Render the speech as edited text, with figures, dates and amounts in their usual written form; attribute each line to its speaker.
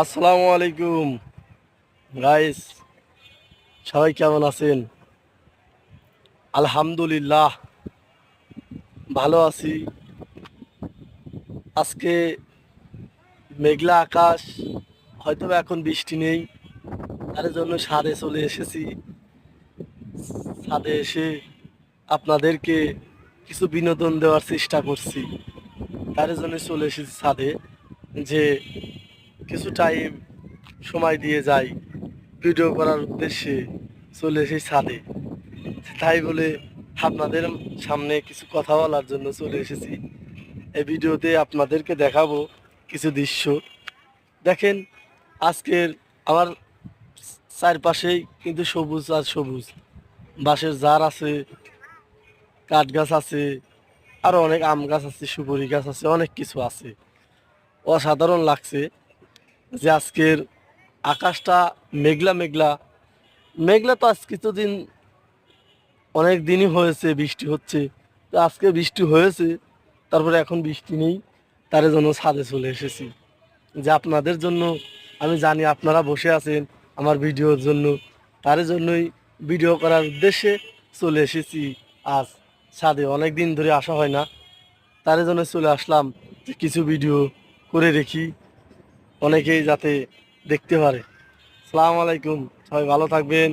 Speaker 1: আসসালামু আলাইকুম গাইস, সবাই কেমন আছেন? আলহামদুলিল্লাহ ভালো আছি। আজকে মেঘলা আকাশ, হয়তো বা এখন বৃষ্টি নেই, তার জন্য ছাদে চলে এসেছি। ছাদে এসে আপনাদেরকে কিছু বিনোদন দেওয়ার চেষ্টা করছি। তার জন্য চলে এসেছি ছাদে, যে কিছু টাইম সময় দিয়ে যাই ভিডিও করার উদ্দেশ্যে। চলে এসেছি ছাদে, তাই বলে আপনাদের সামনে কিছু কথা বলার জন্য চলে এসেছি। এই ভিডিওতে আপনাদেরকে দেখাবো কিছু দৃশ্য। দেখেন, আজকের আমার চারপাশেই কিন্তু সবুজ আর সবুজ। বাঁশের ঝাড় আছে, কাঠ গাছ আছে, আরো অনেক আম গাছ আছে, সুপারি গাছ আছে, অনেক কিছু আছে। অসাধারণ লাগছে যে আজকের আকাশটা মেঘলা মেঘলা। মেঘলা তো আজ কিছুদিন, অনেক দিনই হয়েছে বৃষ্টি হচ্ছে, তো আজকে বৃষ্টি হয়েছে, তারপরে এখন বৃষ্টি নেই। তার জন্য ছাদে চলে এসেছি, যে আপনাদের জন্য। আমি জানি আপনারা বসে আছেন আমার ভিডিওর জন্য, তার জন্যই ভিডিও করার উদ্দেশ্যে চলে এসেছি। আজ ছাদে অনেক দিন ধরে আসা হয় না, তার জন্য চলে আসলাম যে কিছু ভিডিও করে রেখি, অনেকেই যাতে দেখতে পারে। আসসালামু আলাইকুম, সবাই ভালো থাকবেন।